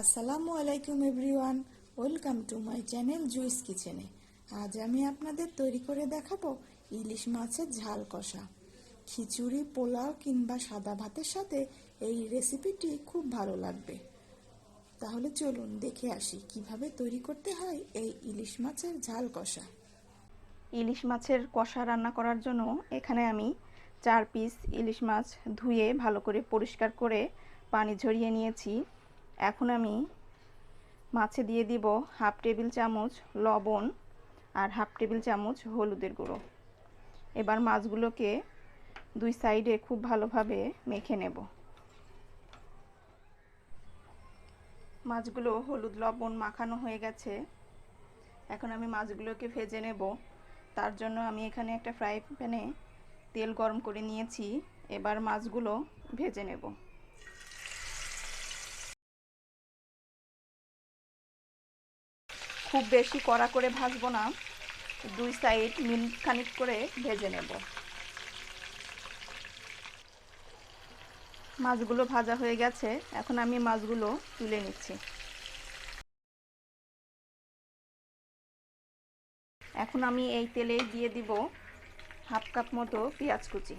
আসসালামু আলাইকুম everyone, welcome to my channel juice কিচেনে। আজ আমি আপনাদের তৈরি করে দেখাবো ইলিশ মাছের ঝাল কষা। খিচুড়ি, পোলাও কিংবা সাদা ভাতের সাথে এই রেসিপিটি খুব ভালো লাগবে। তাহলে চলুন দেখে আসি কিভাবে তৈরি করতে হয় এই ইলিশ মাছের ঝাল কষা। ইলিশ মাছের কষা রান্না করার জন্য এখানে আমি 4 পিস ইলিশ মাছ ধুয়ে ভালো করে পরিষ্কার করে পানি ঝরিয়ে নিয়েছি। এখন আমি মাছে দিয়ে দিব হাফ টেবিল চামচ লবণ আর হাফ টেবিল চামচ হলুদের গুঁড়ো। এবার মাছগুলোকে দুই সাইডে খুব ভালোভাবে মেখে নেব। মাছগুলো হলুদ লবণ মাখানো হয়ে গেছে। এখন আমি মাছগুলোকে ভেজে নেব। তার জন্য আমি এখানে একটা ফ্রাই প্যানে তেল গরম করে নিয়েছি। এবার মাছগুলো ভেজে নেব। খুব বেশি কড়া করে ভাজবো না, দুই সাইড মিনিট খানিক করে ভেজে নেব। মাছগুলো ভাজা হয়ে গেছে, এখন আমি মাছগুলো তুলে নিচ্ছি। এখন আমি এই তেলেই দিয়ে দিব হাফ কাপ মতো পেঁয়াজ কুচি।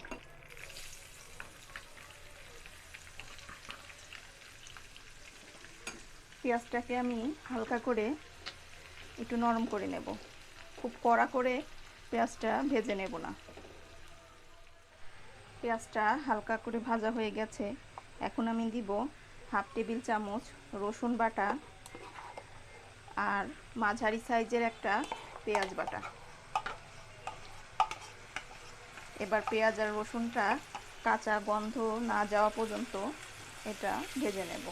পেঁয়াজটাকে আমি হালকা করে একটু নরম করে নেব, খুব কড়া করে পেঁয়াজটা ভেজে নেব না। পেঁয়াজটা হালকা করে ভাজা হয়ে গেছে, এখন আমি দিব হাফ টেবিল চামচ রসুন বাটা আর মাঝারি সাইজের একটা পেঁয়াজ বাটা। এবার পেঁয়াজ আর রসুনটা কাঁচা গন্ধ না যাওয়া পর্যন্ত এটা ভেজে নেব।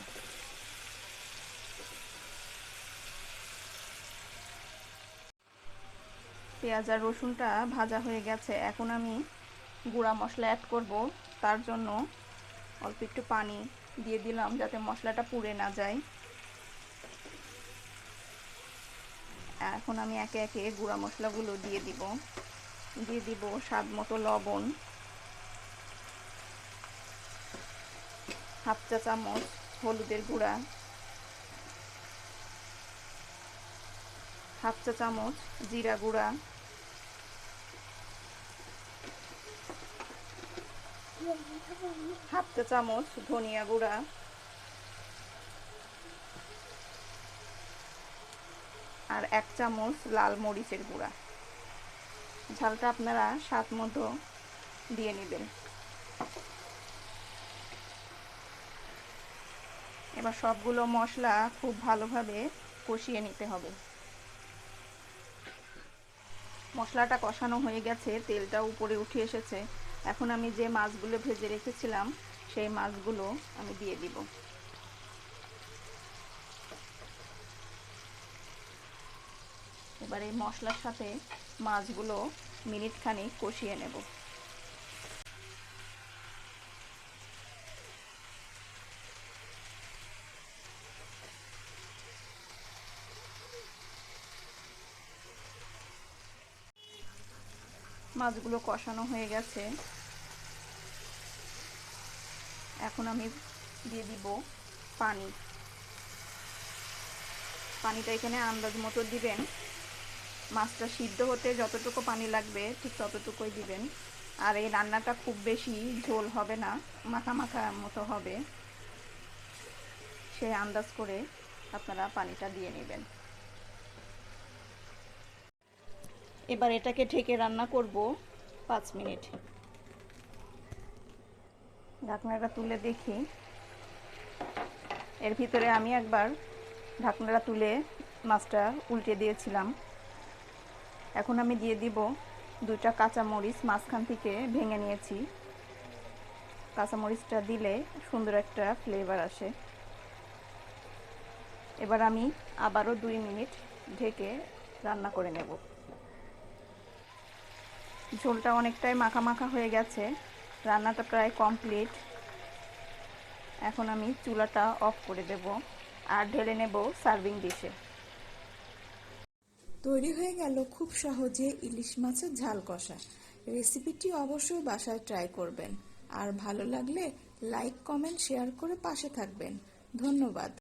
পেঁয়াজ আর রসুনটা ভাজা হয়ে গেছে, এখন আমি গুঁড়া মশলা অ্যাড করব। তার জন্য অল্প একটু পানি দিয়ে দিলাম যাতে মশলাটা পুড়ে না যায়। এখন আমি একে একে গুঁড়া মশলাগুলো দিয়ে দিব স্বাদ মতো লবণ, হাফ চা চামচ হলুদের গুঁড়া, হাফ চা চামচ জিরা গুঁড়া, হাফ চা চামচ ধনিয়া গুঁড়া আর 1 চামচ লাল মরিচের গুঁড়া। ঝালটা আপনারা স্বাদ মতো দিয়ে নেবেন। এবার সবগুলো মশলা খুব ভালোভাবে কষিয়ে নিতে হবে। মশলাটা কষানো হয়ে গেছে, তেলটা উপরে উঠে এসেছে। এখন আমি যে মাছগুলো ভেজে রেখেছিলাম সেই মাছগুলো আমি দিয়ে দিব। এবার এই মশলার সাথে মাছগুলো মিনিট খানিক কষিয়ে নেব। মাছগুলো কষানো হয়ে গেছে, এখন আমি দিয়ে দিব পানি। পানিটা এখানে আন্দাজ মতো দিবেন। মাছটা সিদ্ধ হতে যতটুকু পানি লাগবে ঠিক ততটুকুই দিবেন। আর এই রান্নাটা খুব বেশি ঝোল হবে না, মাখা মাখা মতো হবে, সেই আন্দাজ করে আপনারা পানিটা দিয়ে নেবেন। এবার এটাকে ঢেকে রান্না করব 5 মিনিট। ঢাকনাটা তুলে দেখি, এর ভিতরে আমি একবার ঢাকনাটা তুলে মাছটা উল্টে দিয়েছিলাম। এখন আমি দিয়ে দিব 2টা কাঁচামরিচ মাঝখান থেকে ভেঙে নিয়েছি। কাঁচামরিচটা দিলে সুন্দর একটা ফ্লেভার আসে। এবার আমি আবারও 2 মিনিট ঢেকে রান্না করে নেব। ঝোলটা অনেকটাই মাখা মাখা হয়ে গেছে, রান্নাটা প্রায় কমপ্লিট। এখন আমি চুলাটা অফ করে দেব আর ঢেলে নেব সার্ভিং ডিশে। তৈরি হয়ে গেল খুব সহজে ইলিশ মাছের ঝাল কষা। রেসিপিটি অবশ্যই বাসায় ট্রাই করবেন। আর ভালো লাগলে লাইক, কমেন্ট, শেয়ার করে পাশে থাকবেন। ধন্যবাদ।